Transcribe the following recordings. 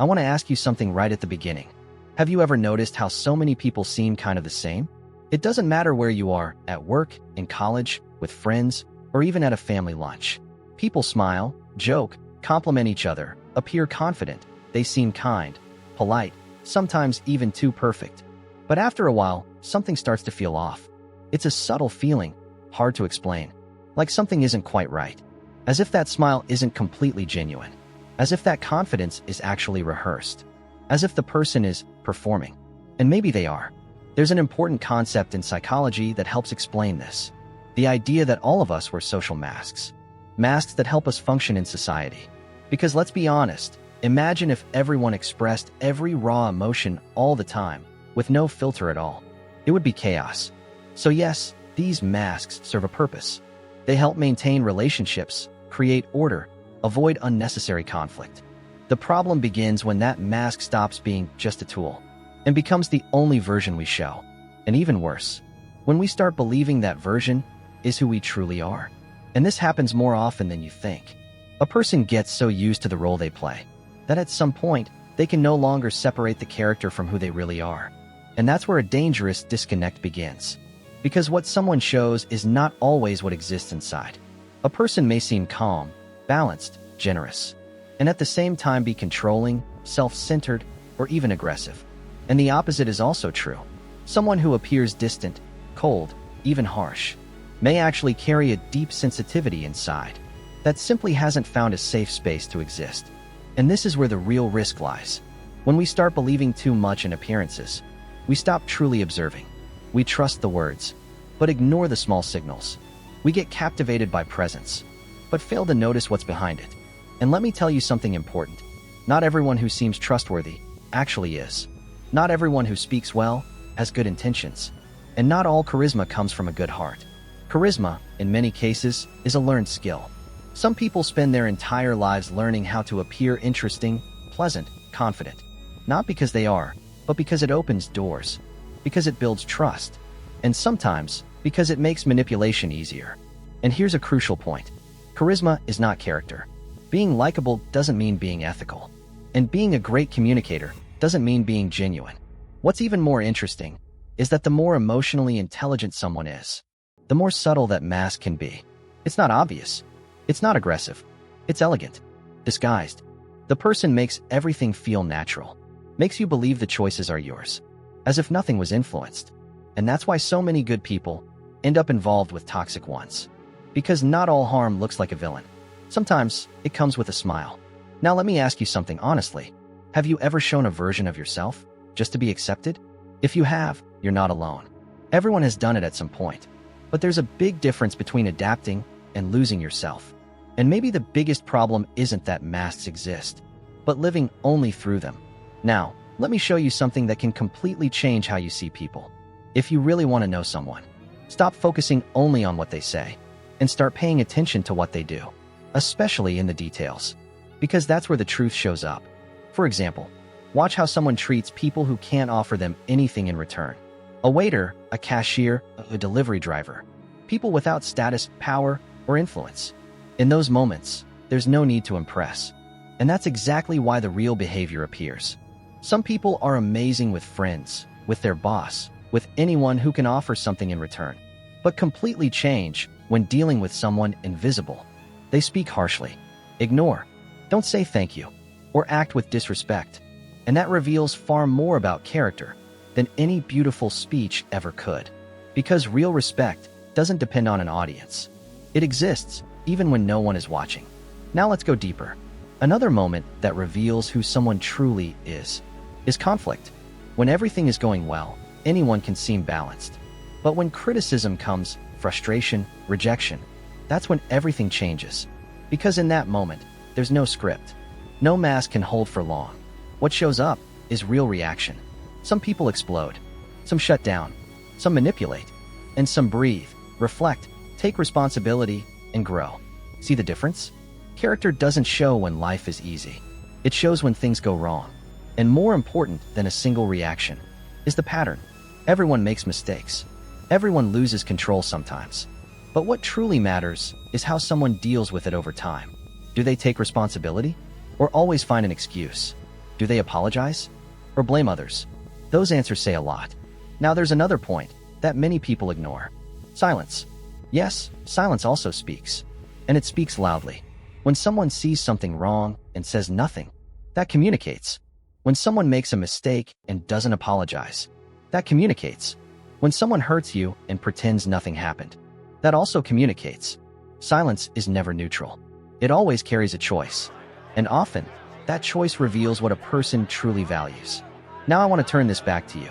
I want to ask you something right at the beginning. Have you ever noticed how so many people seem kind of the same? It doesn't matter where you are, at work, in college, with friends, or even at a family lunch. People smile, joke, compliment each other, appear confident. They seem kind, polite, sometimes even too perfect. But after a while, something starts to feel off. It's a subtle feeling, hard to explain. Like something isn't quite right. As if that smile isn't completely genuine. As if that confidence is actually rehearsed. As if the person is performing. And maybe they are. There's an important concept in psychology that helps explain this. The idea that all of us wear social masks. Masks that help us function in society. Because let's be honest, imagine if everyone expressed every raw emotion all the time, with no filter at all. It would be chaos. So yes, these masks serve a purpose. They help maintain relationships, create order, avoid unnecessary conflict. The problem begins when that mask stops being just a tool and becomes the only version we show. And even worse, when we start believing that version is who we truly are. And this happens more often than you think. A person gets so used to the role they play that at some point, they can no longer separate the character from who they really are. And that's where a dangerous disconnect begins. Because what someone shows is not always what exists inside. A person may seem calm, balanced, generous, and at the same time be controlling, self-centered, or even aggressive. And the opposite is also true. Someone who appears distant, cold, even harsh, may actually carry a deep sensitivity inside that simply hasn't found a safe space to exist. And this is where the real risk lies. When we start believing too much in appearances, we stop truly observing. We trust the words, but ignore the small signals. We get captivated by presence, but fail to notice what's behind it. And let me tell you something important. Not everyone who seems trustworthy actually is. Not everyone who speaks well has good intentions. And not all charisma comes from a good heart. Charisma, in many cases, is a learned skill. Some people spend their entire lives learning how to appear interesting, pleasant, confident. Not because they are, but because it opens doors. Because it builds trust. And sometimes, because it makes manipulation easier. And here's a crucial point. Charisma is not character. Being likable doesn't mean being ethical. And being a great communicator doesn't mean being genuine. What's even more interesting is that the more emotionally intelligent someone is, the more subtle that mask can be. It's not obvious. It's not aggressive. It's elegant. Disguised. The person makes everything feel natural. Makes you believe the choices are yours. As if nothing was influenced. And that's why so many good people end up involved with toxic ones. Because not all harm looks like a villain. Sometimes it comes with a smile. Now let me ask you something honestly. Have you ever shown a version of yourself just to be accepted? If you have, you're not alone. Everyone has done it at some point. But there's a big difference between adapting and losing yourself. And maybe the biggest problem isn't that masks exist, but living only through them. Now, let me show you something that can completely change how you see people. If you really want to know someone, stop focusing only on what they say and start paying attention to what they do, especially in the details, because that's where the truth shows up. For example, watch how someone treats people who can't offer them anything in return. A waiter, a cashier, a delivery driver, people without status, power, or influence. In those moments, there's no need to impress. And that's exactly why the real behavior appears. Some people are amazing with friends, with their boss, with anyone who can offer something in return, but completely change when dealing with someone invisible. They speak harshly, ignore, don't say thank you, or act with disrespect. And that reveals far more about character than any beautiful speech ever could. Because real respect doesn't depend on an audience. It exists even when no one is watching. Now let's go deeper. Another moment that reveals who someone truly is conflict. When everything is going well, anyone can seem balanced. But when criticism comes, frustration, rejection, that's when everything changes. Because in that moment, there's no script. No mask can hold for long. What shows up is real reaction. Some people explode. Some shut down. Some manipulate. And some breathe, reflect, take responsibility, and grow. See the difference? Character doesn't show when life is easy. It shows when things go wrong. And more important than a single reaction is the pattern. Everyone makes mistakes. Everyone loses control sometimes. But what truly matters is how someone deals with it over time. Do they take responsibility? Or always find an excuse? Do they apologize? Or blame others? Those answers say a lot. Now there's another point that many people ignore. Silence. Yes, silence also speaks. And it speaks loudly. When someone sees something wrong and says nothing, that communicates. When someone makes a mistake and doesn't apologize, that communicates. When someone hurts you and pretends nothing happened, that also communicates. Silence is never neutral. It always carries a choice. And often, that choice reveals what a person truly values. Now I want to turn this back to you,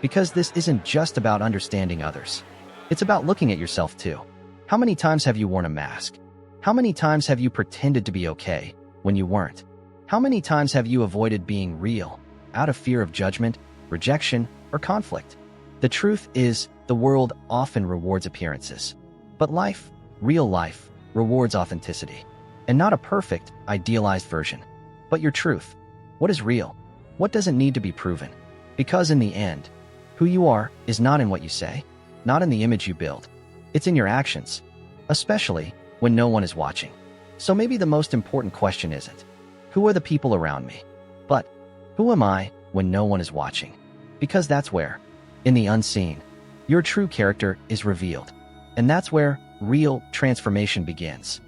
because this isn't just about understanding others. It's about looking at yourself too. How many times have you worn a mask? How many times have you pretended to be okay when you weren't? How many times have you avoided being real out of fear of judgment, rejection, or conflict? The truth is, the world often rewards appearances. But life, real life, rewards authenticity. And not a perfect, idealized version, but your truth. What is real? What doesn't need to be proven? Because in the end, who you are is not in what you say, not in the image you build. It's in your actions, especially when no one is watching. So maybe the most important question isn't, who are the people around me? But, who am I when no one is watching? Because that's where, in the unseen, your true character is revealed. And that's where real transformation begins.